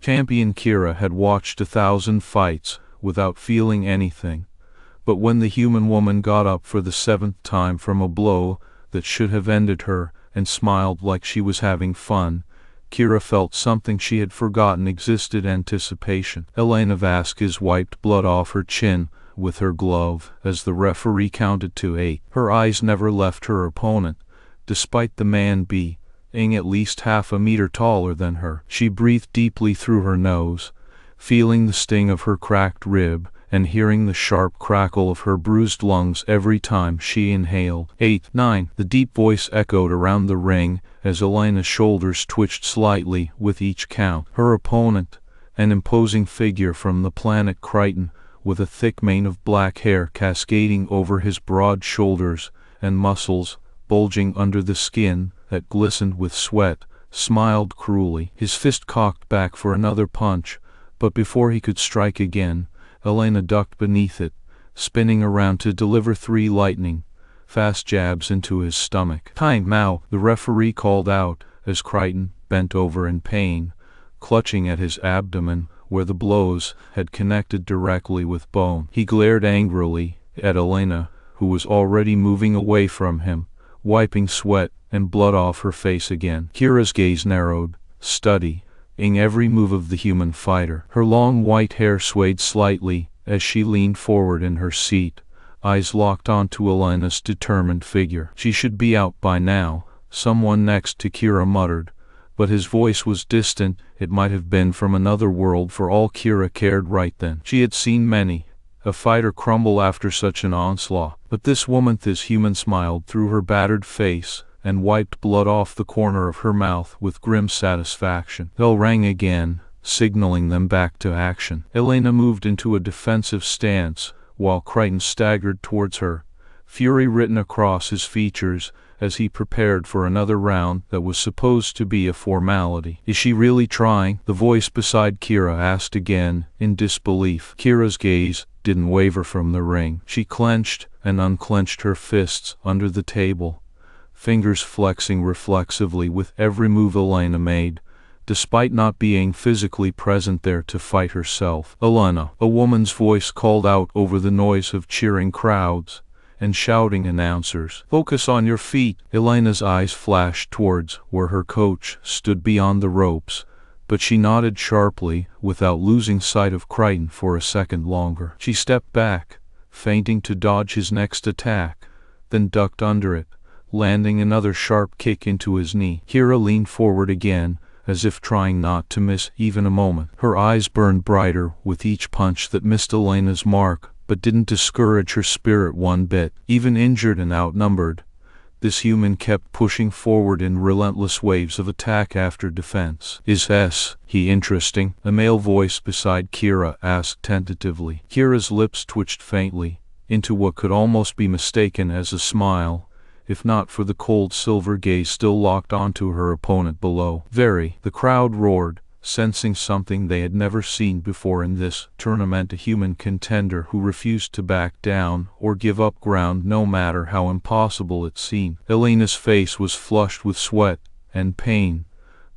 Champion Kira had watched 1,000 fights without feeling anything, but when the human woman got up for the 7th time from a blow that should have ended her and smiled like she was having fun, Kira felt something she had forgotten existed: anticipation. Elena Vasquez wiped blood off her chin with her glove as the referee counted to 8. Her eyes never left her opponent, despite the man being at least half a meter taller than her. She breathed deeply through her nose, feeling the sting of her cracked rib and hearing the sharp crackle of her bruised lungs every time she inhaled. 8, 9. The deep voice echoed around the ring as Elena's shoulders twitched slightly with each count. Her opponent, an imposing figure from the planet Crichton, with a thick mane of black hair cascading over his broad shoulders and muscles bulging under the skin that glistened with sweat, smiled cruelly. His fist cocked back for another punch, but before he could strike again, Elena ducked beneath it, spinning around to deliver 3 lightning-fast jabs into his stomach. "Time out," the referee called out as Crichton bent over in pain, clutching at his abdomen where the blows had connected directly with bone. He glared angrily at Elena, who was already moving away from him, wiping sweat and blood off her face again. Kira's gaze narrowed, studying every move of the human fighter. Her long white hair swayed slightly as she leaned forward in her seat, eyes locked onto Elena's determined figure. "She should be out by now," someone next to Kira muttered, but his voice was distant. It might have been from another world for all Kira cared right then. She had seen many a fighter crumble after such an onslaught, but this woman, this human, smiled through her battered face and wiped blood off the corner of her mouth with grim satisfaction. Bell rang again, signaling them back to action. Elena moved into a defensive stance while Crichton staggered towards her, fury written across his features as he prepared for another round that was supposed to be a formality. "Is she really trying?" the voice beside Kira asked again, in disbelief. Kira's gaze didn't waver from the ring. She clenched and unclenched her fists under the table, fingers flexing reflexively with every move Elena made, despite not being physically present there to fight herself. "Elena," a woman's voice called out over the noise of cheering crowds and shouting announcers. "Focus on your feet." Elena's eyes flashed towards where her coach stood beyond the ropes, but she nodded sharply without losing sight of Crichton for a second longer. She stepped back, feinting to dodge his next attack, then ducked under it, landing another sharp kick into his knee. Kira leaned forward again, as if trying not to miss even a moment. Her eyes burned brighter with each punch that missed Elena's mark, but didn't discourage her spirit one bit. Even injured and outnumbered, this human kept pushing forward in relentless waves of attack after defense. "Is he interesting?" a male voice beside Kira asked tentatively. Kira's lips twitched faintly into what could almost be mistaken as a smile, if not for the cold silver gaze still locked onto her opponent below. "Very," the crowd roared, sensing something they had never seen before in this tournament: a human contender who refused to back down or give up ground no matter how impossible it seemed. Elena's face was flushed with sweat and pain,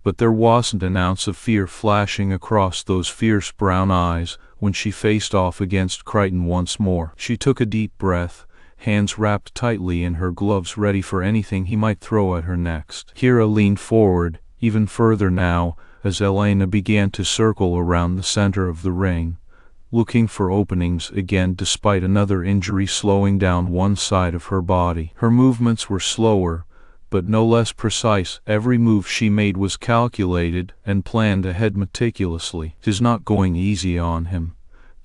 but there wasn't an ounce of fear flashing across those fierce brown eyes when she faced off against Crichton once more. She took a deep breath, hands wrapped tightly in her gloves ready for anything he might throw at her next. Kira leaned forward, even further now, as Elena began to circle around the center of the ring, looking for openings again despite another injury slowing down one side of her body. Her movements were slower, but no less precise. Every move she made was calculated and planned ahead meticulously. "'Tis not going easy on him,"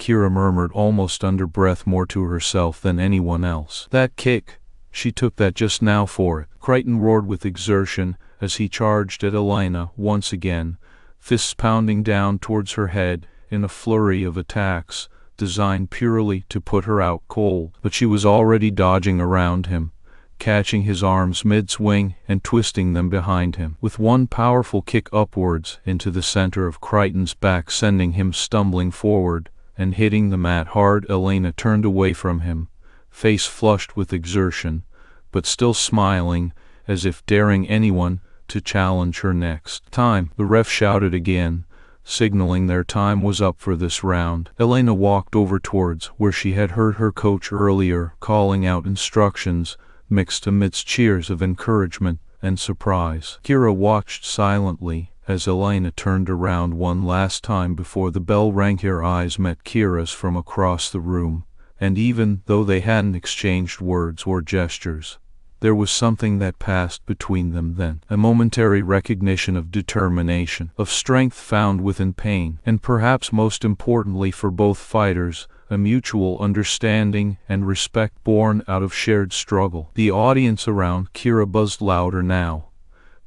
Kira murmured almost under breath, more to herself than anyone else. "That kick, she took that just now for it." Crichton roared with exertion as he charged at Elena once again, fists pounding down towards her head in a flurry of attacks designed purely to put her out cold. But she was already dodging around him, catching his arms mid-swing and twisting them behind him, with one powerful kick upwards into the center of Crichton's back, sending him stumbling forward and hitting the mat hard. Elena turned away from him, face flushed with exertion, but still smiling, as if daring anyone to challenge her next. "Time," the ref shouted again, signaling their time was up for this round. Elena walked over towards where she had heard her coach earlier calling out instructions, mixed amidst cheers of encouragement and surprise. Kira watched silently as Elena turned around one last time before the bell rang. Her eyes met Kira's from across the room, and even though they hadn't exchanged words or gestures, there was something that passed between them then, a momentary recognition of determination, of strength found within pain, and perhaps most importantly for both fighters, a mutual understanding and respect born out of shared struggle. The audience around Kira buzzed louder now,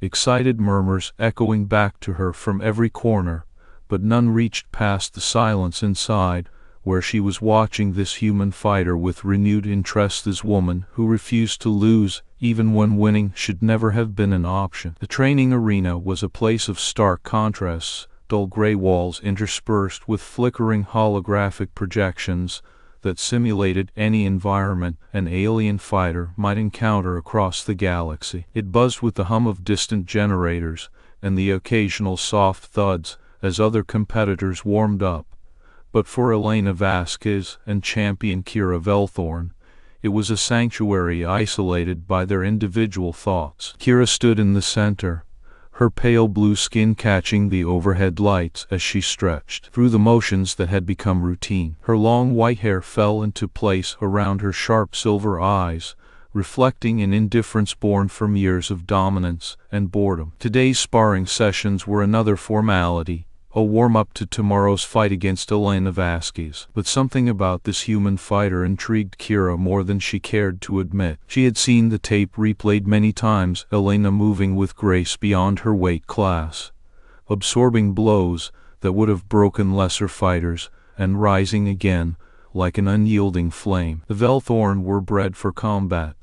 excited murmurs echoing back to her from every corner, but none reached past the silence inside, where she was watching this human fighter with renewed interest, this woman who refused to lose even when winning should never have been an option. The training arena was a place of stark contrasts, dull gray walls interspersed with flickering holographic projections that simulated any environment an alien fighter might encounter across the galaxy. It buzzed with the hum of distant generators and the occasional soft thuds as other competitors warmed up. But for Elena Vasquez and Champion Kira Vel'Thorne, it was a sanctuary isolated by their individual thoughts. Kira stood in the center, her pale blue skin catching the overhead lights as she stretched through the motions that had become routine. Her long white hair fell into place around her sharp silver eyes, reflecting an indifference born from years of dominance and boredom. Today's sparring sessions were another formality, a warm-up to tomorrow's fight against Elena Vasquez. But something about this human fighter intrigued Kira more than she cared to admit. She had seen the tape replayed many times, Elena moving with grace beyond her weight class, absorbing blows that would have broken lesser fighters, and rising again like an unyielding flame. The Vel'Thorne were bred for combat,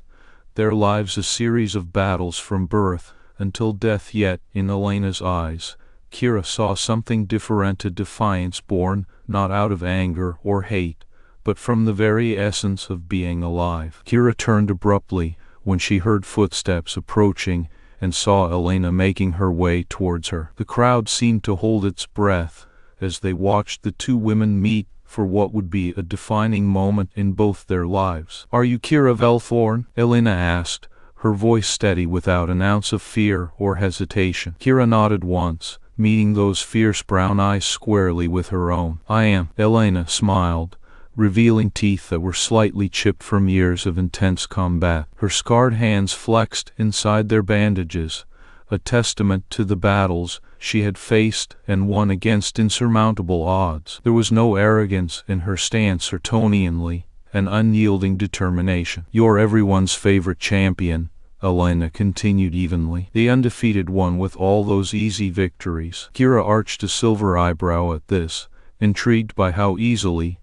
their lives a series of battles from birth until death. Yet, in Elena's eyes, Kira saw something different, a defiance born not out of anger or hate, but from the very essence of being alive. Kira turned abruptly when she heard footsteps approaching and saw Elena making her way towards her. The crowd seemed to hold its breath as they watched the two women meet for what would be a defining moment in both their lives. "Are you Kira Vel'Thorne?" Elena asked, her voice steady without an ounce of fear or hesitation. Kira nodded once, meeting those fierce brown eyes squarely with her own. "I am." Elena smiled, revealing teeth that were slightly chipped from years of intense combat. Her scarred hands flexed inside their bandages, a testament to the battles she had faced and won against insurmountable odds. There was no arrogance in her stance or Tonianly, an unyielding determination. "You're everyone's favorite champion," Elena continued evenly. "The undefeated one with all those easy victories." Kira arched a silver eyebrow at this, intrigued by how easily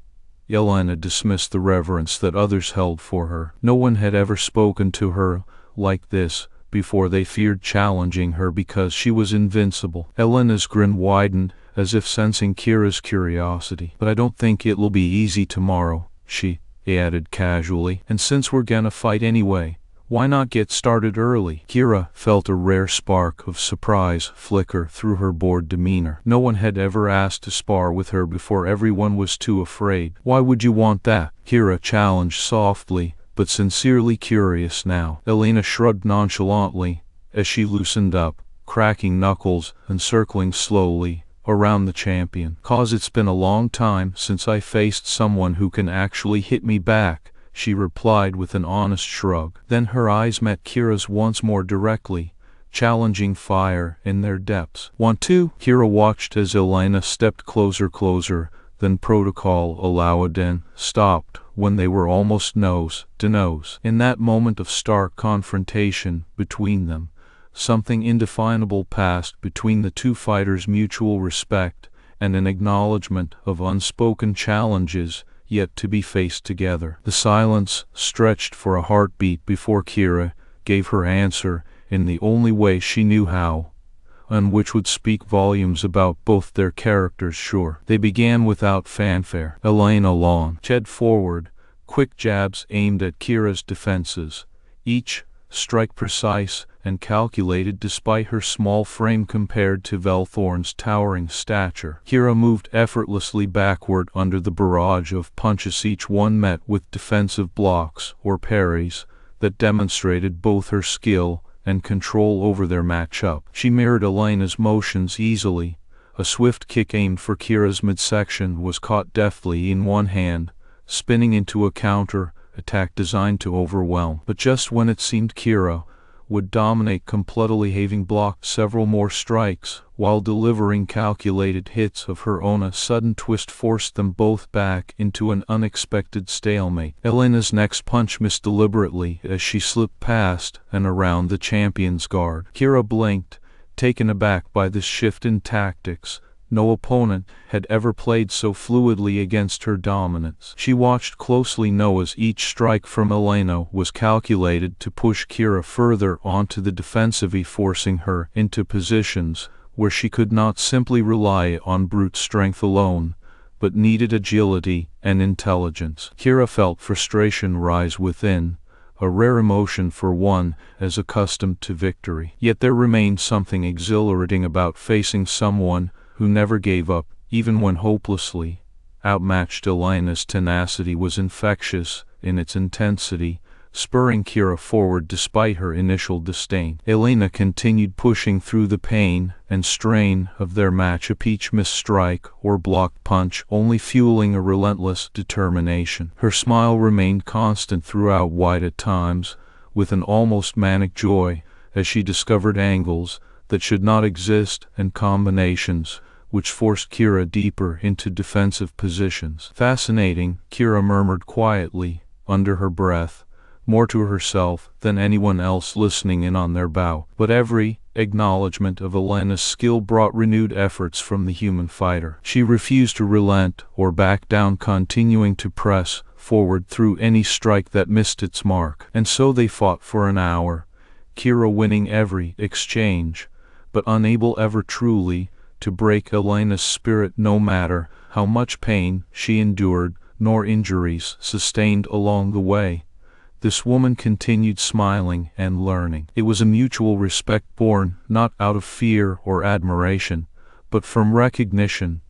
Elena dismissed the reverence that others held for her. No one had ever spoken to her like this before. They feared challenging her because she was invincible. Elena's grin widened, as if sensing Kira's curiosity. "But I don't think it'll be easy tomorrow," she added casually. "And since we're gonna fight anyway, why not get started early?" Kira felt a rare spark of surprise flicker through her bored demeanor. No one had ever asked to spar with her before. Everyone was too afraid. "Why would you want that?" Kira challenged softly, but sincerely curious now. Elena shrugged nonchalantly as she loosened up, cracking knuckles and circling slowly around the champion. "'Cause it's been a long time since I faced someone who can actually hit me back," she replied with an honest shrug. Then her eyes met Kira's once more directly, challenging fire in their depths. "Want to?" Kira watched as Elena stepped closer, then protocol allowed and stopped when they were almost nose to nose. In that moment of stark confrontation between them, something indefinable passed between the two fighters: mutual respect and an acknowledgement of unspoken challenges yet to be faced together. The silence stretched for a heartbeat before Kira gave her answer in the only way she knew how, and which would speak volumes about both their characters. "Sure." They began without fanfare. Elena launched forward, quick jabs aimed at Kira's defenses, each strike precise and calculated despite her small frame compared to Vel'Thorne's towering stature. Kira moved effortlessly backward under the barrage of punches, each one met with defensive blocks or parries that demonstrated both her skill and control over their matchup. She mirrored Elena's motions easily. A swift kick aimed for Kira's midsection was caught deftly in one hand, spinning into a counter attack designed to overwhelm. But just when it seemed Kira would dominate completely, having blocked several more strikes while delivering calculated hits of her own, a sudden twist forced them both back into an unexpected stalemate. Elena's next punch missed deliberately as she slipped past and around the champion's guard. Kira blinked, taken aback by this shift in tactics. No opponent had ever played so fluidly against her dominance. She watched closely, as each strike from Elena was calculated to push Kira further onto the defensive, forcing her into positions where she could not simply rely on brute strength alone, but needed agility and intelligence. Kira felt frustration rise within, a rare emotion for one as accustomed to victory. Yet there remained something exhilarating about facing someone who never gave up, even when hopelessly outmatched. Elena's tenacity was infectious in its intensity, spurring Kira forward despite her initial disdain. Elena continued pushing through the pain and strain of their matchup, each missed strike or blocked punch only fueling a relentless determination. Her smile remained constant throughout, wide at times, with an almost manic joy, as she discovered angles that should not exist and combinations which forced Kira deeper into defensive positions. Fascinating, Kira murmured quietly, under her breath, more to herself than anyone else listening in on their bout. But every acknowledgement of Elena's skill brought renewed efforts from the human fighter. She refused to relent or back down, continuing to press forward through any strike that missed its mark. And so they fought for an hour, Kira winning every exchange, but unable ever truly to break Elena's spirit, no matter how much pain she endured nor injuries sustained along the way. This woman continued smiling and learning. It was a mutual respect born not out of fear or admiration, but from recognition.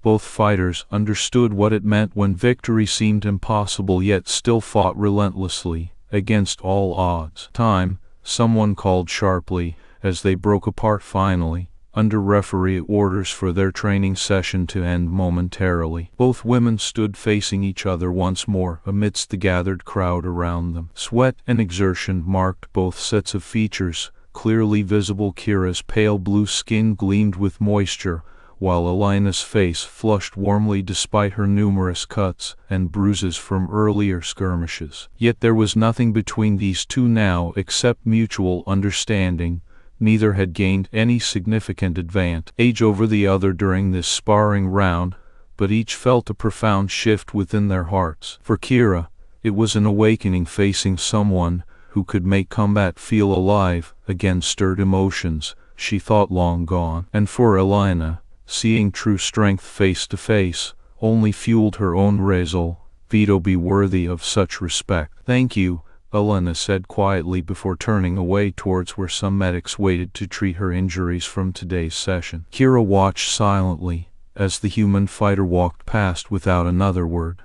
Both fighters understood what it meant when victory seemed impossible, yet still fought relentlessly against all odds. Time, someone called sharply as they broke apart finally, under referee orders for their training session to end momentarily. Both women stood facing each other once more amidst the gathered crowd around them. Sweat and exertion marked both sets of features, clearly visible. Kira's pale blue skin gleamed with moisture, while Elena's face flushed warmly despite her numerous cuts and bruises from earlier skirmishes. Yet there was nothing between these two now except mutual understanding. Neither had gained any significant advantage over the other during this sparring round, but each felt a profound shift within their hearts. For Kira, it was an awakening, facing someone who could make combat feel alive again, stirred emotions she thought long gone. And for Elena, seeing true strength face to face only fueled her own resolve to be worthy of such respect. "Thank you," Elena said quietly before turning away towards where some medics waited to treat her injuries from today's session. Kira watched silently as the human fighter walked past without another word,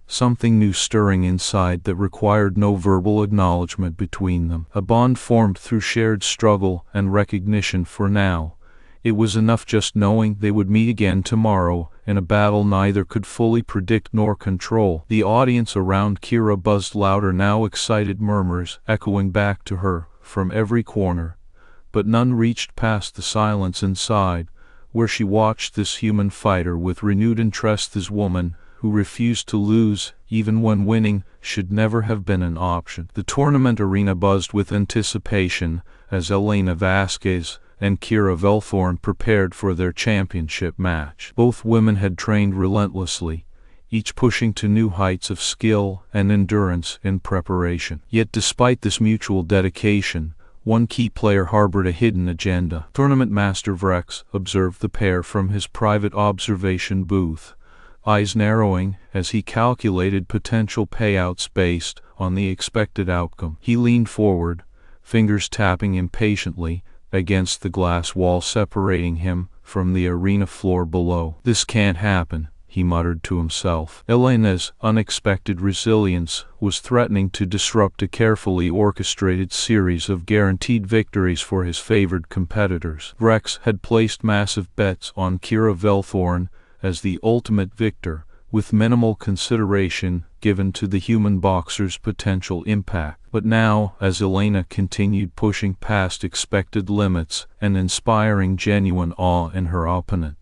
something new stirring inside that required no verbal acknowledgement between them. A bond formed through shared struggle and recognition. For now, it was enough just knowing they would meet again tomorrow in a battle neither could fully predict nor control. The audience around Kira buzzed louder now, excited murmurs echoing back to her from every corner, but none reached past the silence inside, where she watched this human fighter with renewed interest, this woman who refused to lose even when winning should never have been an option. The tournament arena buzzed with anticipation as Elena Vasquez and Kira Vel'Thorne prepared for their championship match. Both women had trained relentlessly, each pushing to new heights of skill and endurance in preparation. Yet despite this mutual dedication, one key player harbored a hidden agenda. Tournament Master Vrex observed the pair from his private observation booth, eyes narrowing as he calculated potential payouts based on the expected outcome. He leaned forward, fingers tapping impatiently against the glass wall separating him from the arena floor below. "This can't happen," he muttered to himself. Elena's unexpected resilience was threatening to disrupt a carefully orchestrated series of guaranteed victories for his favored competitors. Rex had placed massive bets on Kira Vel'Thorne as the ultimate victor, with minimal consideration given to the human boxer's potential impact. But now, as Elena continued pushing past expected limits and inspiring genuine awe in her opponent,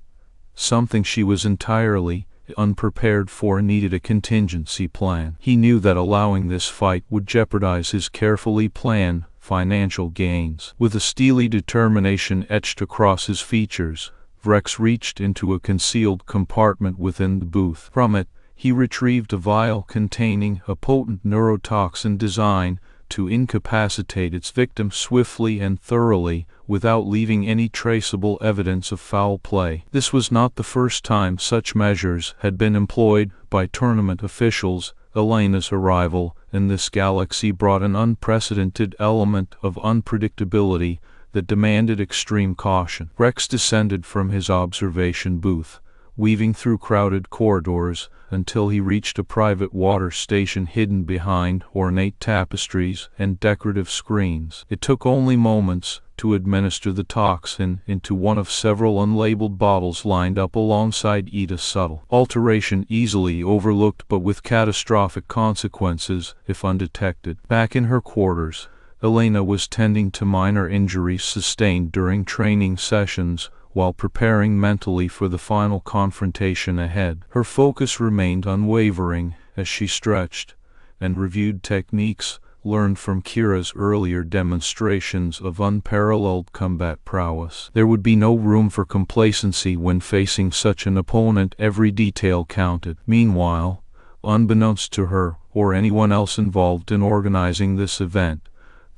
something she was entirely unprepared for needed a contingency plan. He knew that allowing this fight would jeopardize his carefully planned financial gains. With a steely determination etched across his features, Rex reached into a concealed compartment within the booth. From it, he retrieved a vial containing a potent neurotoxin designed to incapacitate its victim swiftly and thoroughly, without leaving any traceable evidence of foul play. This was not the first time such measures had been employed by tournament officials. Elena's arrival in this galaxy brought an unprecedented element of unpredictability that demanded extreme caution. Rex descended from his observation booth, weaving through crowded corridors until he reached a private water station hidden behind ornate tapestries and decorative screens. It took only moments to administer the toxin into one of several unlabeled bottles lined up alongside it, a subtle alteration easily overlooked but with catastrophic consequences if undetected. Back in her quarters, Elena was tending to minor injuries sustained during training sessions while preparing mentally for the final confrontation ahead. Her focus remained unwavering as she stretched and reviewed techniques learned from Kira's earlier demonstrations of unparalleled combat prowess. There would be no room for complacency when facing such an opponent. Every detail counted. Meanwhile, unbeknownst to her or anyone else involved in organizing this event,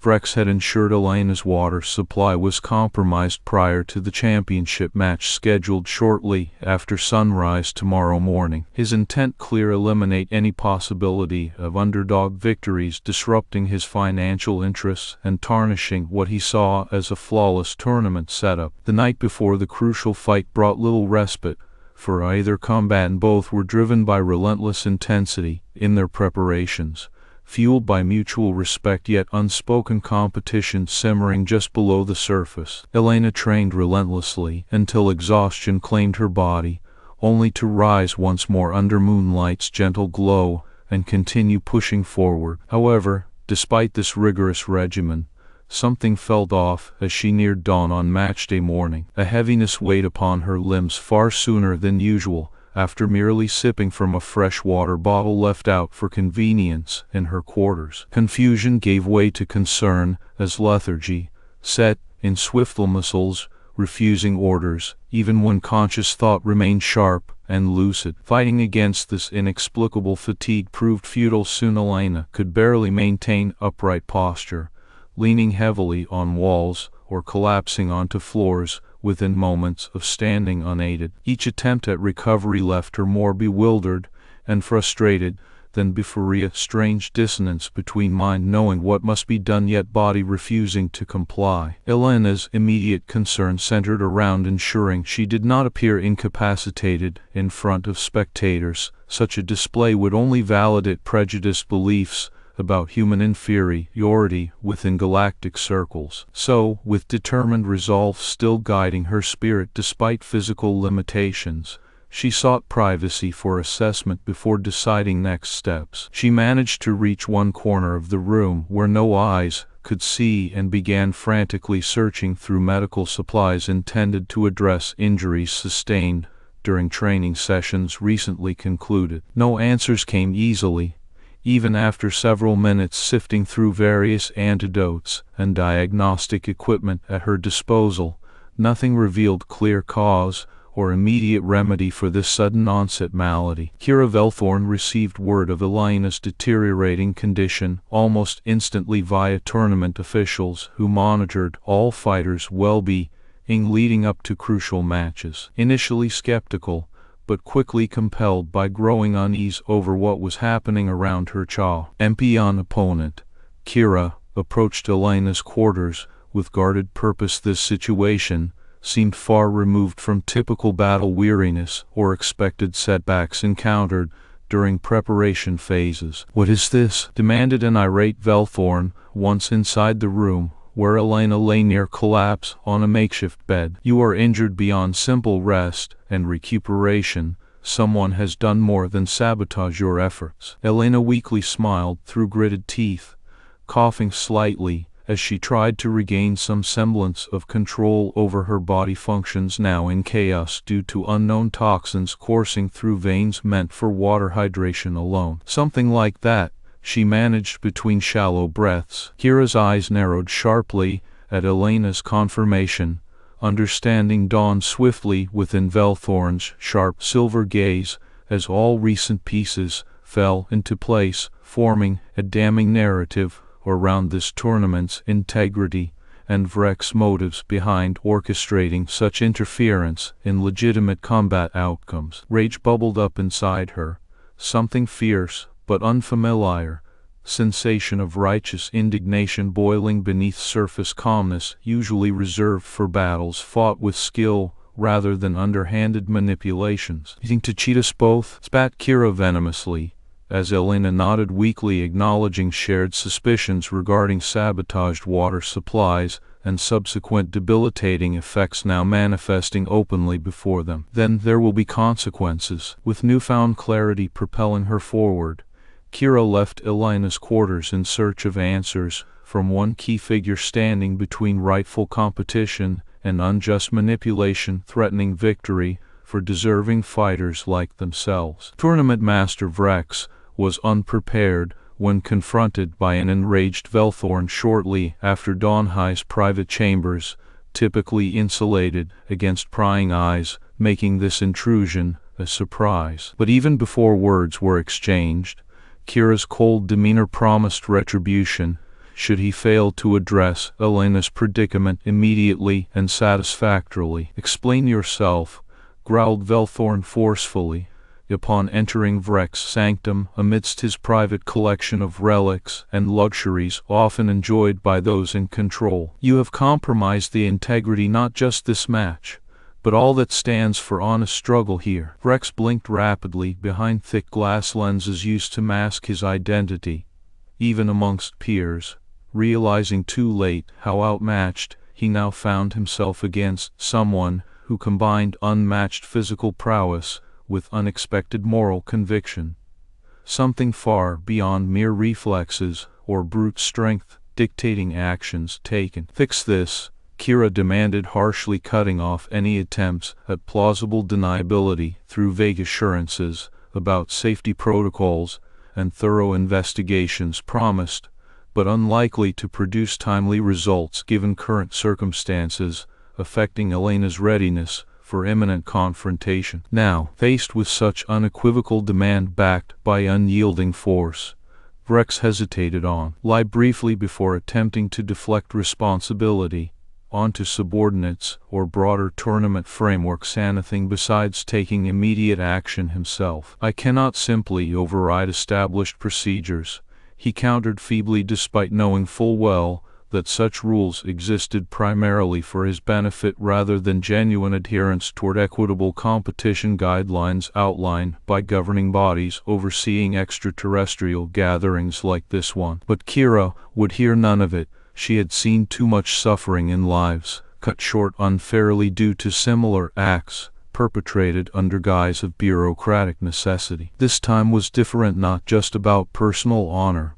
Rex had ensured Elena's water supply was compromised prior to the championship match scheduled shortly after sunrise tomorrow morning. His intent clear: eliminate any possibility of underdog victories disrupting his financial interests and tarnishing what he saw as a flawless tournament setup. The night before the crucial fight brought little respite for either combatant. Both were driven by relentless intensity in their preparations, fueled by mutual respect yet unspoken competition simmering just below the surface. Elena trained relentlessly until exhaustion claimed her body, only to rise once more under moonlight's gentle glow and continue pushing forward. However, despite this rigorous regimen, something felt off as she neared dawn on matchday morning. A heaviness weighed upon her limbs far sooner than usual, after merely sipping from a fresh water bottle left out for convenience in her quarters. Confusion gave way to concern as lethargy set in swift muscles, refusing orders, even when conscious thought remained sharp and lucid. Fighting against this inexplicable fatigue proved futile. Soon Elena could barely maintain upright posture, leaning heavily on walls or collapsing onto floors within moments of standing unaided. Each attempt at recovery left her more bewildered and frustrated than before. A strange dissonance between mind knowing what must be done yet body refusing to comply. Elena's immediate concern centered around ensuring she did not appear incapacitated in front of spectators. Such a display would only validate prejudiced beliefs about human inferiority within galactic circles. So, with determined resolve still guiding her spirit despite physical limitations, she sought privacy for assessment before deciding next steps. She managed to reach one corner of the room where no eyes could see and began frantically searching through medical supplies intended to address injuries sustained during training sessions recently concluded. No answers came easily. Even after several minutes sifting through various antidotes and diagnostic equipment at her disposal, nothing revealed clear cause or immediate remedy for this sudden onset malady. Kira Vel'Thorne received word of Elena's deteriorating condition almost instantly via tournament officials who monitored all fighters' well-being leading up to crucial matches. Initially skeptical, but quickly compelled by growing unease over what was happening around her champion opponent, Kira approached Elena's quarters with guarded purpose. This situation seemed far removed from typical battle weariness or expected setbacks encountered during preparation phases. "What is this?" demanded an irate Vel'Thorne, once inside the room, where Elena lay near collapse on a makeshift bed. "You are injured beyond simple rest and recuperation. Someone has done more than sabotage your efforts." Elena weakly smiled through gritted teeth, coughing slightly as she tried to regain some semblance of control over her body functions now in chaos due to unknown toxins coursing through veins meant for water hydration alone. "Something like that," she managed between shallow breaths. Kira's eyes narrowed sharply at Elena's confirmation. Understanding dawned swiftly within Vel'Thorne's sharp silver gaze as all recent pieces fell into place, forming a damning narrative around this tournament's integrity and Vrek's motives behind orchestrating such interference in legitimate combat outcomes. Rage bubbled up inside her, something fierce but unfamiliar, sensation of righteous indignation boiling beneath surface calmness usually reserved for battles fought with skill rather than underhanded manipulations. "You think to cheat us both?" spat Kira venomously, as Elena nodded weakly, acknowledging shared suspicions regarding sabotaged water supplies and subsequent debilitating effects now manifesting openly before them. "Then there will be consequences." With newfound clarity propelling her forward, Kira left Elena's quarters in search of answers from one key figure standing between rightful competition and unjust manipulation, threatening victory for deserving fighters like themselves. Tournament Master Vrex was unprepared when confronted by an enraged Vel'Thorne shortly after Dawnhigh's private chambers, typically insulated against prying eyes, making this intrusion a surprise. But even before words were exchanged, Kira's cold demeanor promised retribution should he fail to address Elena's predicament immediately and satisfactorily. "Explain yourself," growled Vel'Thorne forcefully, upon entering Vrek's sanctum amidst his private collection of relics and luxuries often enjoyed by those in control. "You have compromised the integrity not just this match, but all that stands for honest struggle here." Vrex blinked rapidly behind thick glass lenses used to mask his identity, even amongst peers, realizing too late how outmatched he now found himself against someone who combined unmatched physical prowess with unexpected moral conviction. Something far beyond mere reflexes or brute strength dictating actions taken. "Fix this," Kira demanded harshly, cutting off any attempts at plausible deniability through vague assurances about safety protocols and thorough investigations promised, but unlikely to produce timely results given current circumstances affecting Elena's readiness for imminent confrontation. Now, faced with such unequivocal demand backed by unyielding force, Vrex hesitated on. Lie briefly before attempting to deflect responsibility onto subordinates or broader tournament frameworks, anything besides taking immediate action himself. "I cannot simply override established procedures," he countered feebly, despite knowing full well that such rules existed primarily for his benefit rather than genuine adherence toward equitable competition guidelines outlined by governing bodies overseeing extraterrestrial gatherings like this one. But Kira would hear none of it. She had seen too much suffering in lives cut short unfairly due to similar acts perpetrated under guise of bureaucratic necessity. This time was different, not just about personal honor,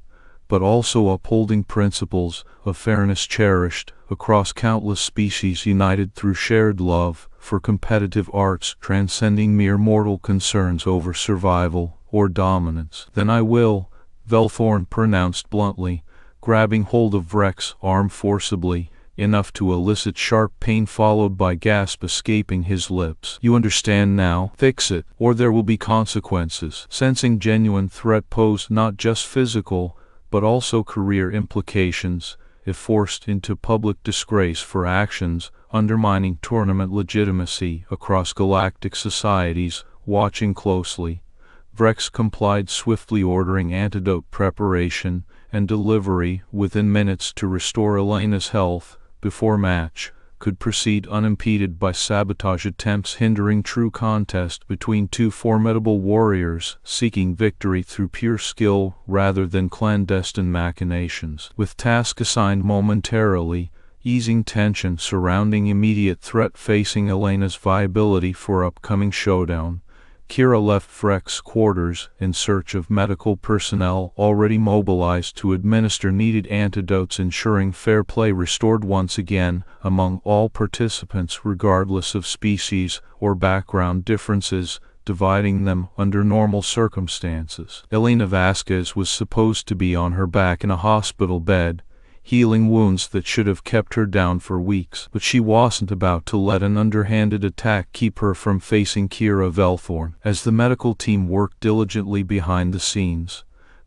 but also upholding principles of fairness cherished across countless species united through shared love for competitive arts transcending mere mortal concerns over survival or dominance. "Then I will," Vel'Thorne pronounced bluntly, grabbing hold of Vrek's arm forcibly, enough to elicit sharp pain followed by gasp escaping his lips. "You understand now? Fix it, or there will be consequences." Sensing genuine threat posed not just physical, but also career implications, if forced into public disgrace for actions undermining tournament legitimacy across galactic societies watching closely, Vrex complied swiftly, ordering antidote preparation and delivery within minutes to restore Elena's health before match could proceed unimpeded by sabotage attempts hindering true contest between two formidable warriors seeking victory through pure skill rather than clandestine machinations. With task assigned momentarily, easing tension surrounding immediate threat facing Elena's viability for upcoming showdown, Kira left Vrek's quarters in search of medical personnel already mobilized to administer needed antidotes, ensuring fair play restored once again among all participants regardless of species or background differences dividing them under normal circumstances. Elena Vasquez was supposed to be on her back in a hospital bed, healing wounds that should have kept her down for weeks, but she wasn't about to let an underhanded attack keep her from facing Kira Vel'Thorne. As the medical team worked diligently behind the scenes,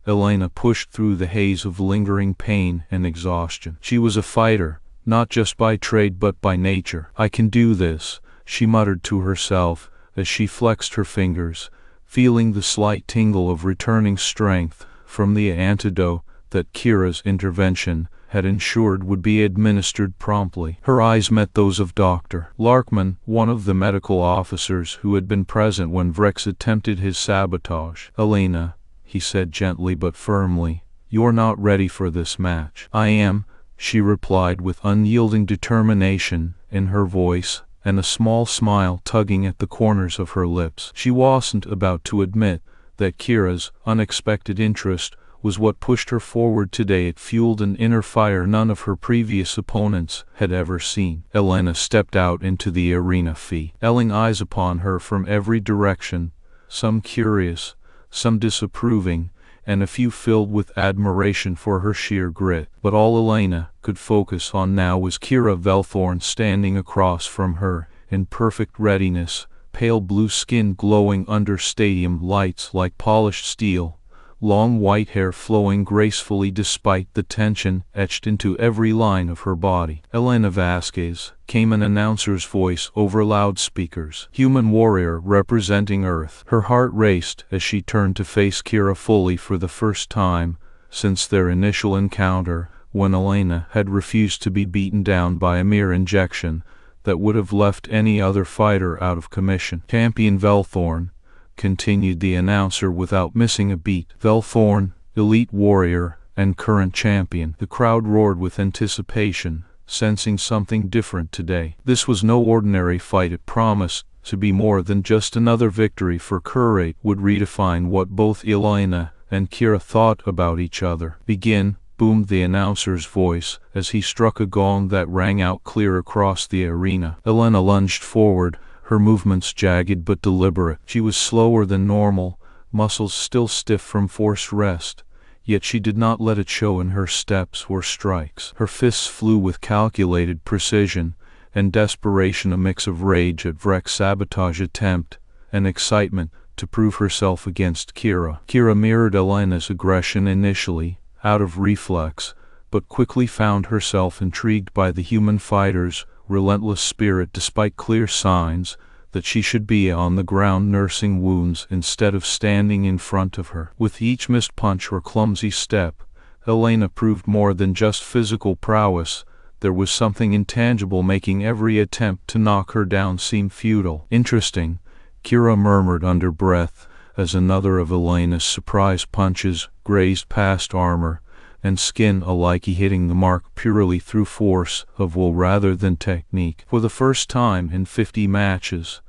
Elena pushed through the haze of lingering pain and exhaustion. She was a fighter, not just by trade but by nature. "I can do this," she muttered to herself as she flexed her fingers, feeling the slight tingle of returning strength from the antidote that Kira's intervention had ensured would be administered promptly. Her eyes met those of Dr. Larkman, one of the medical officers who had been present when Vrek attempted his sabotage. "Elena," he said gently but firmly, "you're not ready for this match." "I am," she replied with unyielding determination in her voice and a small smile tugging at the corners of her lips. She wasn't about to admit that Kira's unexpected interest was what pushed her forward today. It fueled an inner fire none of her previous opponents had ever seen. Elena stepped out into the arena, feeling eyes upon her from every direction, some curious, some disapproving, and a few filled with admiration for her sheer grit. But all Elena could focus on now was Kira Vel'Thorne standing across from her, in perfect readiness, pale blue skin glowing under stadium lights like polished steel, long white hair flowing gracefully despite the tension etched into every line of her body. "Elena Vasquez," came an announcer's voice over loudspeakers. "Human warrior representing Earth." Her heart raced as she turned to face Kira fully for the first time since their initial encounter, when Elena had refused to be beaten down by a mere injection that would have left any other fighter out of commission. "Champion Vel'Thorne," continued the announcer without missing a beat. "Vel'Thorne, elite warrior and current champion." The crowd roared with anticipation, sensing something different today. This was no ordinary fight. It promised to be more than just another victory for Kira. It would redefine what both Elena and Kira thought about each other. "Begin," boomed the announcer's voice as he struck a gong that rang out clear across the arena. Elena lunged forward, her movements jagged but deliberate. She was slower than normal, muscles still stiff from forced rest, yet she did not let it show in her steps or strikes. Her fists flew with calculated precision and desperation, a mix of rage at Vrek's sabotage attempt and excitement to prove herself against Kira. Kira mirrored Elena's aggression initially, out of reflex, but quickly found herself intrigued by the human fighter's relentless spirit despite clear signs that she should be on the ground nursing wounds instead of standing in front of her. With each missed punch or clumsy step, Elena proved more than just physical prowess. There was something intangible making every attempt to knock her down seem futile. "Interesting," Kira murmured under breath as another of Elena's surprise punches grazed past armor and skin alike, hitting the mark purely through force of will rather than technique. For the first time in 50 matches,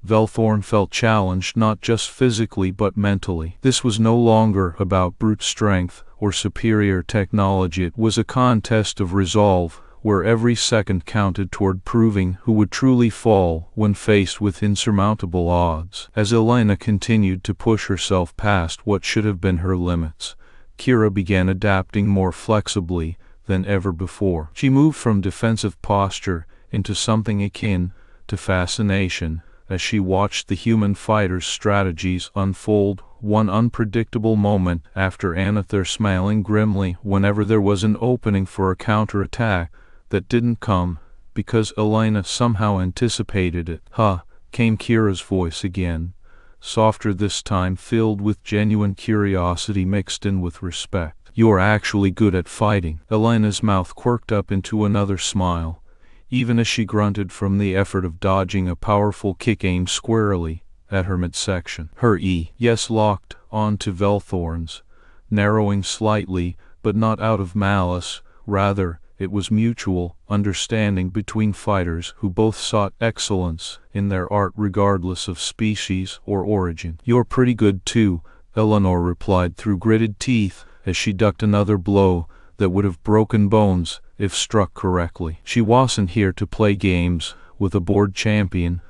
Vel'Thorne felt challenged not just physically but mentally. This was no longer about brute strength or superior technology. It was a contest of resolve, where every second counted toward proving who would truly fall when faced with insurmountable odds. As Elena continued to push herself past what should have been her limits, Kira began adapting more flexibly than ever before. She moved from defensive posture into something akin to fascination as she watched the human fighter's strategies unfold, one unpredictable moment after another, smiling grimly whenever there was an opening for a counterattack that didn't come because Elena somehow anticipated it. "Huh," came Kira's voice again, softer this time, filled with genuine curiosity mixed in with respect. You're actually good at fighting. Elena's mouth quirked up into another smile, even as she grunted from the effort of dodging a powerful kick aimed squarely at her midsection. Her yes locked onto Vel'Thorne's, narrowing slightly, but not out of malice. Rather, it was mutual understanding between fighters who both sought excellence in their art regardless of species or origin. You're pretty good too, Eleanor replied through gritted teeth as she ducked another blow that would have broken bones if struck correctly. She wasn't here to play games with a bored champion,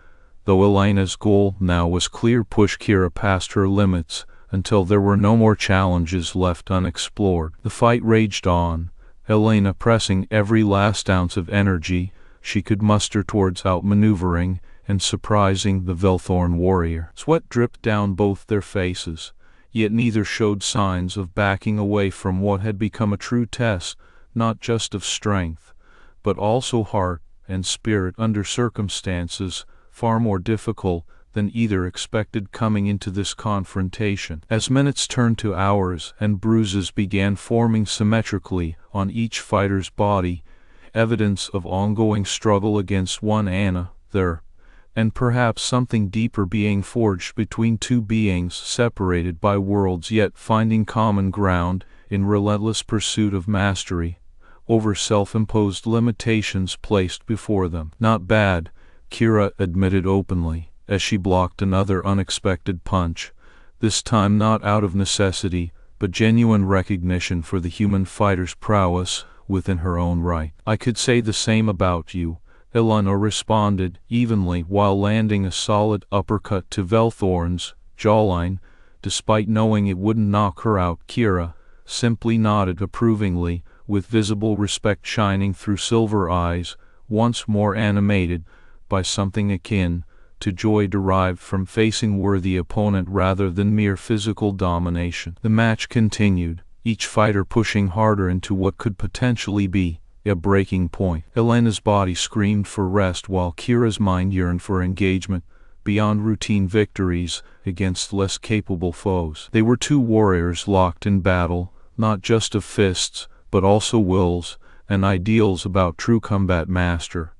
though Elena's goal now was clear: push Kira past her limits until there were no more challenges left unexplored. The fight raged on, Elena pressing every last ounce of energy she could muster towards outmaneuvering and surprising the Vel'Thorne warrior. Sweat dripped down both their faces, yet neither showed signs of backing away from what had become a true test, not just of strength, but also heart and spirit under circumstances far more difficult than either expected coming into this confrontation. As minutes turned to hours and bruises began forming symmetrically on each fighter's body, evidence of ongoing struggle against one another, and perhaps something deeper being forged between two beings separated by worlds yet finding common ground in relentless pursuit of mastery over self-imposed limitations placed before them. Not bad, Kira admitted openly, as she blocked another unexpected punch, this time not out of necessity, but genuine recognition for the human fighter's prowess within her own right. I could say the same about you, Elena responded evenly while landing a solid uppercut to Vel'Thorne's jawline, despite knowing it wouldn't knock her out. Kira simply nodded approvingly, with visible respect shining through silver eyes, once more animated by something akin to joy derived from facing worthy opponent rather than mere physical domination. The match continued, each fighter pushing harder into what could potentially be a breaking point. Elena's body screamed for rest while Kira's mind yearned for engagement beyond routine victories against less capable foes. They were two warriors locked in battle, not just of fists, but also wills and ideals about true combat master,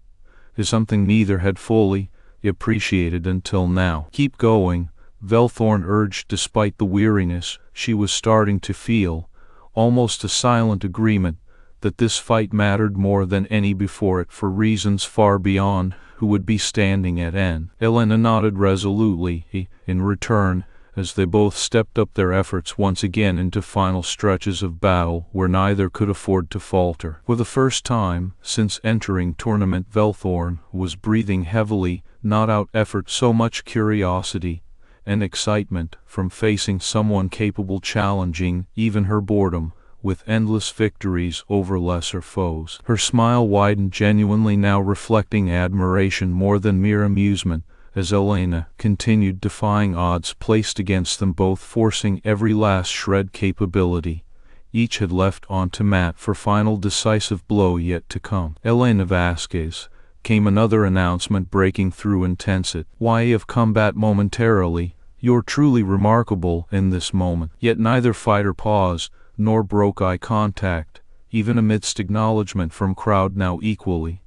is something neither had fully appreciated until now. Keep going, Vel'Thorne urged despite the weariness she was starting to feel, almost a silent agreement that this fight mattered more than any before it for reasons far beyond who would be standing at end. Elena nodded resolutely in return as they both stepped up their efforts once again into final stretches of battle where neither could afford to falter. For the first time since entering tournament, Vel'Thorne was breathing heavily, not out effort so much curiosity and excitement from facing someone capable challenging even her boredom with endless victories over lesser foes. Her smile widened genuinely, now reflecting admiration more than mere amusement, as Elena continued defying odds placed against them both, forcing every last shred capability each had left onto mat for final decisive blow yet to come. Elena Vasquez, came another announcement breaking through intensity. Why of combat momentarily, you're truly remarkable in this moment. Yet neither fighter paused, nor broke eye contact, even amidst acknowledgement from crowd now equally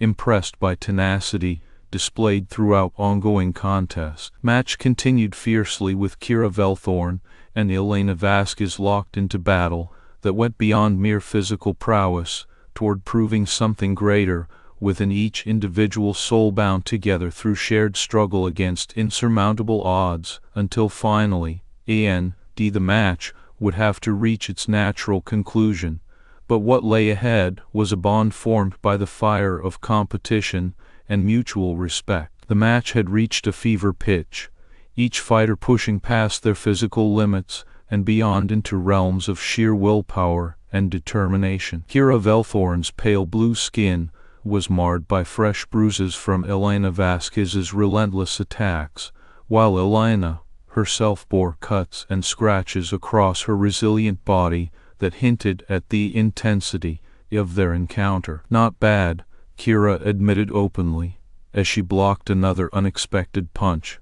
impressed by tenacity displayed throughout ongoing contest. Match continued fiercely with Kira Vel'Thorne and Elena Vasquez locked into battle that went beyond mere physical prowess toward proving something greater within each individual soul, bound together through shared struggle against insurmountable odds, until finally, the match would have to reach its natural conclusion. But what lay ahead was a bond formed by the fire of competition and mutual respect. The match had reached a fever pitch, each fighter pushing past their physical limits and beyond into realms of sheer willpower and determination. Kira Vel'Thorne's pale blue skin was marred by fresh bruises from Elena Vasquez's relentless attacks, while Elena herself bore cuts and scratches across her resilient body that hinted at the intensity of their encounter. Not bad, Kira admitted openly, as she blocked another unexpected punch,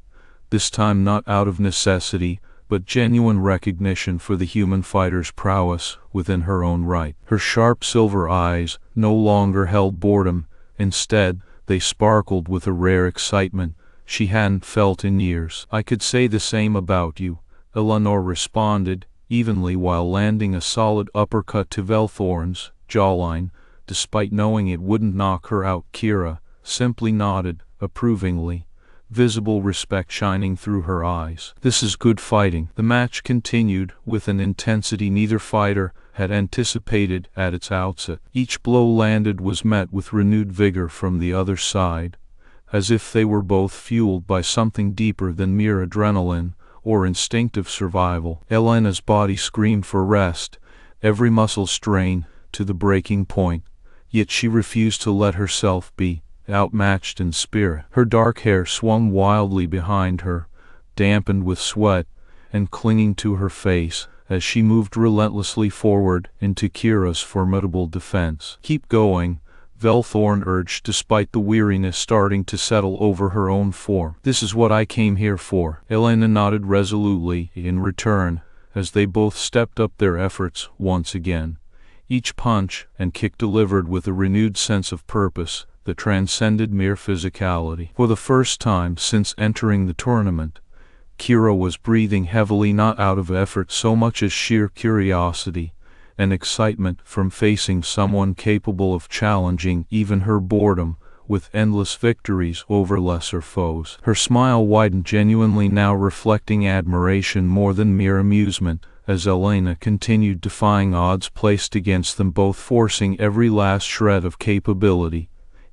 this time not out of necessity, but genuine recognition for the human fighter's prowess within her own right. Her sharp silver eyes no longer held boredom. Instead, they sparkled with a rare excitement she hadn't felt in years. "I could say the same about you," Eleanor responded evenly while landing a solid uppercut to Vel'Thorne's jawline, despite knowing it wouldn't knock her out. Kira simply nodded approvingly, visible respect shining through her eyes. "This is good fighting." The match continued with an intensity neither fighter had anticipated at its outset. Each blow landed was met with renewed vigor from the other side, as if they were both fueled by something deeper than mere adrenaline or instinctive survival. Elena's body screamed for rest, every muscle strained to the breaking point, yet she refused to let herself be outmatched in spirit. Her dark hair swung wildly behind her, dampened with sweat, and clinging to her face as she moved relentlessly forward into Kira's formidable defense. "Keep going," Vel'Thorne urged, despite the weariness starting to settle over her own form. "This is what I came here for." Elena nodded resolutely in return as they both stepped up their efforts once again, each punch and kick delivered with a renewed sense of purpose that transcended mere physicality. For the first time since entering the tournament, Kira was breathing heavily, not out of effort so much as sheer curiosity and excitement from facing someone capable of challenging even her boredom with endless victories over lesser foes. Her smile widened, genuinely now reflecting admiration more than mere amusement, as Elena continued defying odds placed against them both, forcing every last shred of capability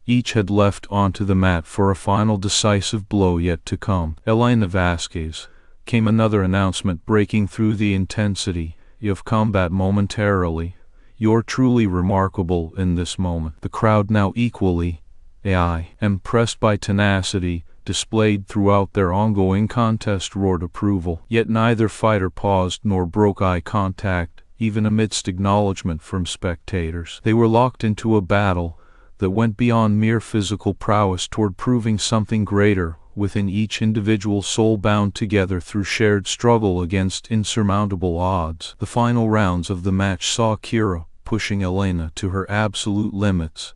each had left onto the mat for a final decisive blow yet to come. "Elena Vasquez," came another announcement breaking through the intensity of combat momentarily. "You're truly remarkable in this moment." The crowd, now equally impressed by tenacity displayed throughout their ongoing contest, roared approval. Yet neither fighter paused nor broke eye contact, even amidst acknowledgement from spectators. They were locked into a battle that went beyond mere physical prowess toward proving something greater within each individual soul, bound together through shared struggle against insurmountable odds. The final rounds of the match saw Kira pushing Elena to her absolute limits,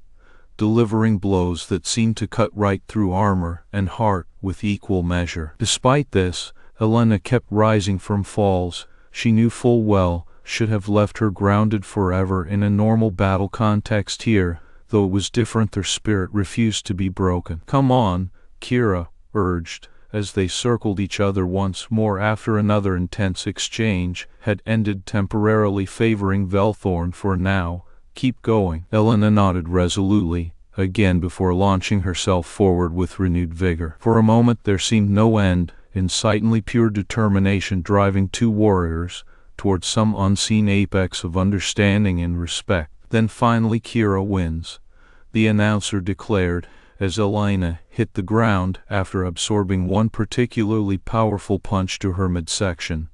delivering blows that seemed to cut right through armor and heart with equal measure. Despite this, Elena kept rising from falls she knew full well should have left her grounded forever in a normal battle context. Here, though it was different, their spirit refused to be broken. "Come on," Kira urged, as they circled each other once more after another intense exchange had ended, temporarily favoring Vel'Thorne for now. "Keep going." Elena nodded resolutely again before launching herself forward with renewed vigor. For a moment there seemed no end in sight, only pure determination driving two warriors towards some unseen apex of understanding and respect. "Then finally Kira wins," the announcer declared, as Elena hit the ground after absorbing one particularly powerful punch to her midsection,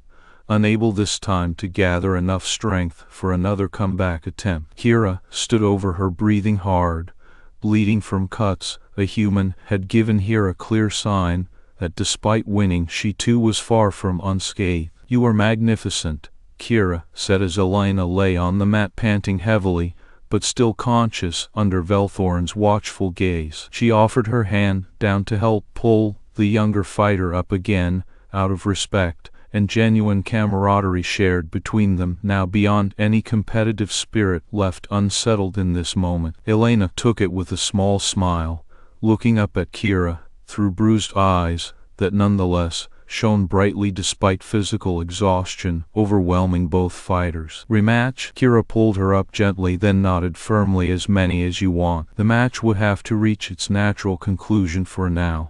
unable this time to gather enough strength for another comeback attempt. Kira stood over her, breathing hard, bleeding from cuts. A human had given here a clear sign that despite winning she too was far from unscathed. "You are magnificent," Kira said as Elena lay on the mat panting heavily, but still conscious under Vel'Thorne's watchful gaze. She offered her hand down to help pull the younger fighter up again, out of respect and genuine camaraderie shared between them, now beyond any competitive spirit left unsettled in this moment. Elena took it with a small smile, looking up at Kira through bruised eyes that nonetheless shone brightly despite physical exhaustion overwhelming both fighters. "Rematch?" Kira pulled her up gently, then nodded firmly. "As many as you want." The match would have to reach its natural conclusion for now,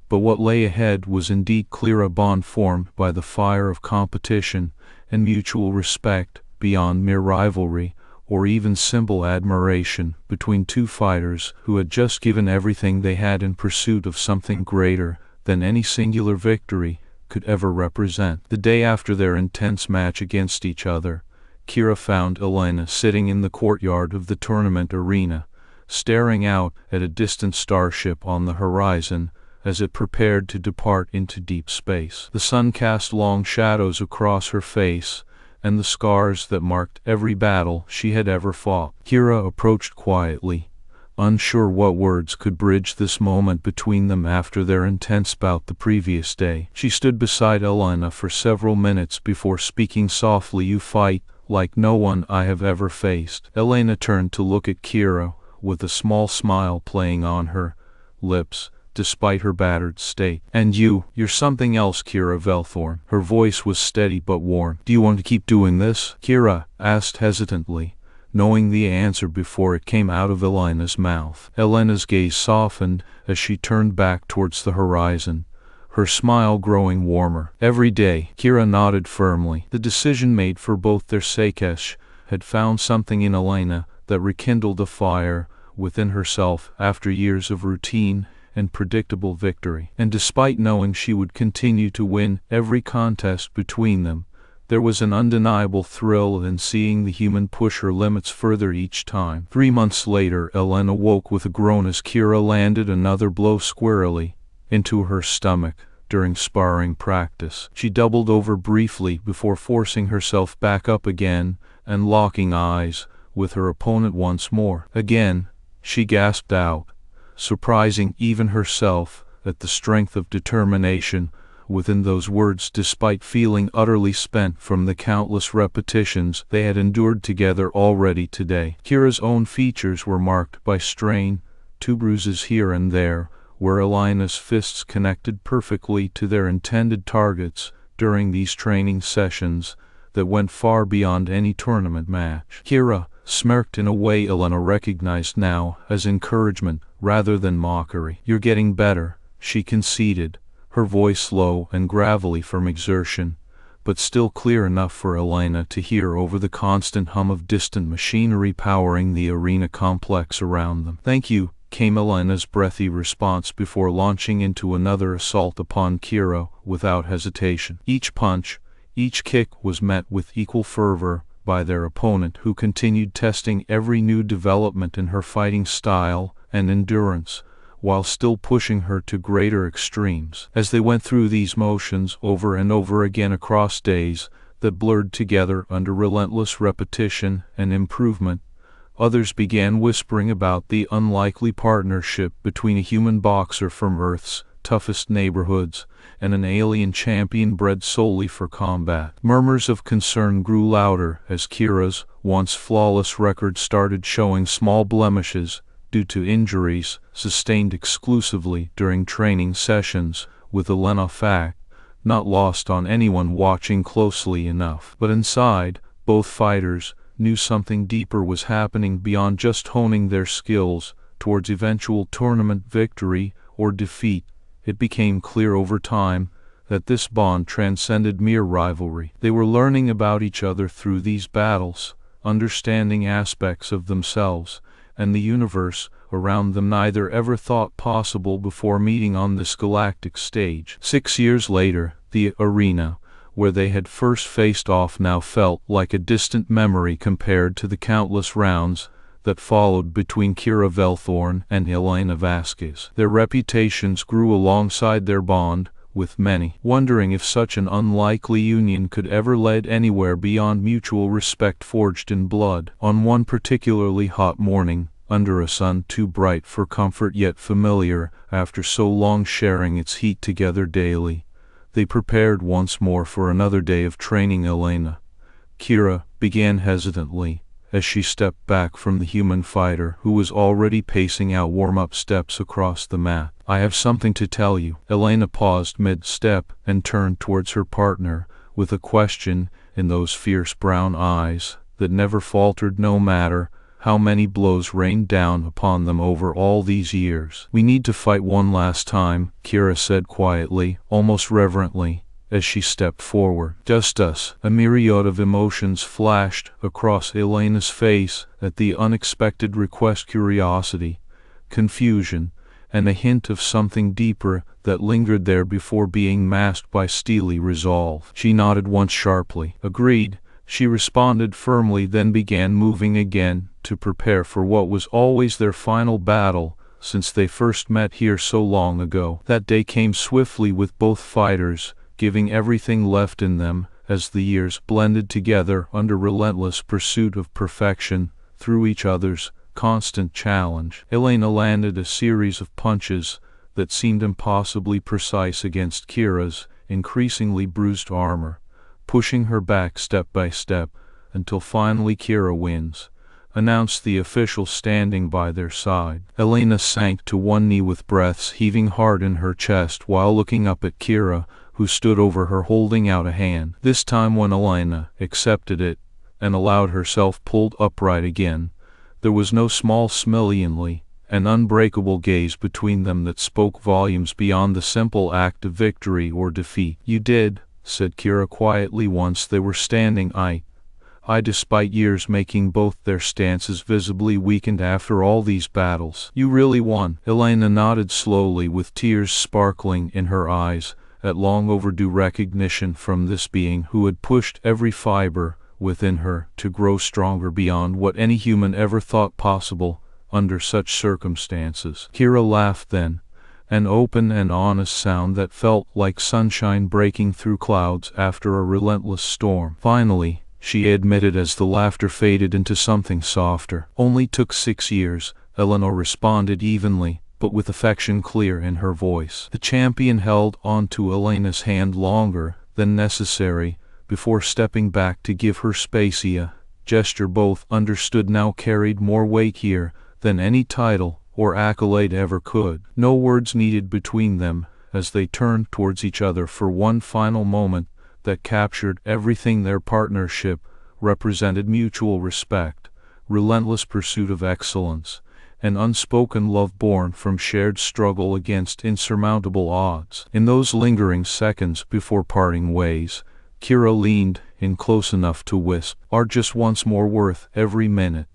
but what lay ahead was indeed clear, a bond formed by the fire of competition and mutual respect beyond mere rivalry or even simple admiration between two fighters who had just given everything they had in pursuit of something greater than any singular victory could ever represent. The day after their intense match against each other, Kira found Elena sitting in the courtyard of the tournament arena, staring out at a distant starship on the horizon as it prepared to depart into deep space. The sun cast long shadows across her face and the scars that marked every battle she had ever fought. Kira approached quietly, unsure what words could bridge this moment between them after their intense bout the previous day. She stood beside Elena for several minutes before speaking softly. "You fight like no one I have ever faced." Elena turned to look at Kira, with a small smile playing on her lips, despite her battered state. "And you're something else, Kira Vel'Thorne." Her voice was steady but warm. "Do you want to keep doing this?" Kira asked hesitantly, knowing the answer before it came out of Elena's mouth. Elena's gaze softened as she turned back towards the horizon, her smile growing warmer. "Every day," Kira nodded firmly. The decision made for both their sakes had found something in Elena that rekindled a fire within herself after years of routine and predictable victory. And despite knowing she would continue to win every contest between them, there was an undeniable thrill in seeing the human push her limits further each time. 3 months later, Elena woke with a groan as Kira landed another blow squarely into her stomach during sparring practice. She doubled over briefly before forcing herself back up again and locking eyes with her opponent once more. Again, she gasped out, surprising even herself at the strength of determination within those words, despite feeling utterly spent from the countless repetitions they had endured together already today. Kira's own features were marked by strain, 2 bruises here and there, where Elena's fists connected perfectly to their intended targets during these training sessions that went far beyond any tournament match. Kira smirked in a way Elena recognized now as encouragement rather than mockery. "You're getting better," she conceded, her voice low and gravelly from exertion, but still clear enough for Elena to hear over the constant hum of distant machinery powering the arena complex around them. "Thank you," came Elena's breathy response before launching into another assault upon Kira without hesitation. Each punch, each kick was met with equal fervor by their opponent, who continued testing every new development in her fighting style and endurance, while still pushing her to greater extremes. As they went through these motions over and over again across days that blurred together under relentless repetition and improvement, others began whispering about the unlikely partnership between a human boxer from Earth's toughest neighborhoods and an alien champion bred solely for combat. Murmurs of concern grew louder as Kira's once flawless record started showing small blemishes due to injuries sustained exclusively during training sessions with Elena, fact not lost on anyone watching closely enough. But inside, both fighters knew something deeper was happening beyond just honing their skills towards eventual tournament victory or defeat. It became clear over time that this bond transcended mere rivalry. They were learning about each other through these battles, understanding aspects of themselves and the universe around them neither ever thought possible before meeting on this galactic stage. 6 years later, the arena where they had first faced off now felt like a distant memory compared to the countless rounds that followed between Kira Vel'Thorne and Elena Vasquez. Their reputations grew alongside their bond, with many wondering if such an unlikely union could ever lead anywhere beyond mutual respect forged in blood. On one particularly hot morning, under a sun too bright for comfort yet familiar after so long sharing its heat together daily, they prepared once more for another day of training. Elena, Kira began hesitantly, as she stepped back from the human fighter who was already pacing out warm-up steps across the mat. "I have something to tell you." Elena paused mid-step and turned towards her partner with a question in those fierce brown eyes that never faltered no matter how many blows rained down upon them over all these years. "We need to fight one last time," Kira said quietly, almost reverently, as she stepped forward. "Just us." A myriad of emotions flashed across Elena's face at the unexpected request: curiosity, confusion, and a hint of something deeper that lingered there before being masked by steely resolve. She nodded once sharply. "Agreed," she responded firmly, then began moving again to prepare for what was always their final battle, since they first met here so long ago. That day came swiftly with both fighters, giving everything left in them, as the years blended together under relentless pursuit of perfection, through each other's constant challenge. Elena landed a series of punches that seemed impossibly precise against Kira's increasingly bruised armor, pushing her back step by step, until finally Kira wins, announced the official standing by their side. Elena sank to one knee with breaths heaving hard in her chest while looking up at Kira, who stood over her holding out a hand. This time when Elena accepted it and allowed herself pulled upright again, there was no small smilingly, an unbreakable gaze between them that spoke volumes beyond the simple act of victory or defeat. "You did," said Kira quietly once they were standing eye. Despite years making both their stances visibly weakened after all these battles. "You really won." Elena nodded slowly with tears sparkling in her eyes, at long overdue recognition from this being who had pushed every fiber within her to grow stronger beyond what any human ever thought possible under such circumstances. Kira laughed then, an open and honest sound that felt like sunshine breaking through clouds after a relentless storm. "Finally," she admitted as the laughter faded into something softer. "Only took 6 years," Eleanor responded evenly, but with affection clear in her voice. The champion held on to Elena's hand longer than necessary before stepping back to give her space. A gesture both understood now carried more weight here than any title or accolade ever could. No words needed between them as they turned towards each other for one final moment that captured everything their partnership represented: mutual respect, relentless pursuit of excellence, and unspoken love born from shared struggle against insurmountable odds. In those lingering seconds before parting ways, Kira leaned in close enough to whisper, "Are just once more worth every minute,"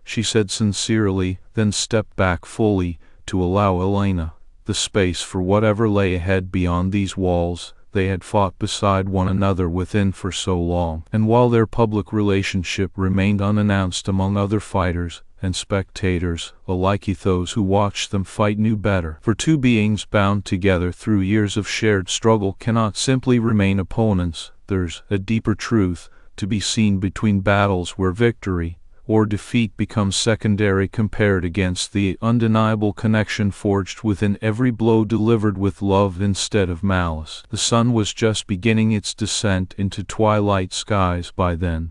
she said sincerely, then stepped back fully to allow Elena the space for whatever lay ahead beyond these walls they had fought beside one another within for so long. And while their public relationship remained unannounced among other fighters and spectators alike, those who watched them fight knew better. For two beings bound together through years of shared struggle cannot simply remain opponents. There's a deeper truth to be seen between battles where victory or defeat becomes secondary compared against the undeniable connection forged within every blow delivered with love instead of malice. The sun was just beginning its descent into twilight skies by then,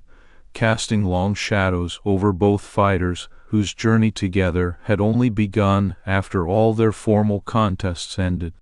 casting long shadows over both fighters whose journey together had only begun after all their formal contests ended.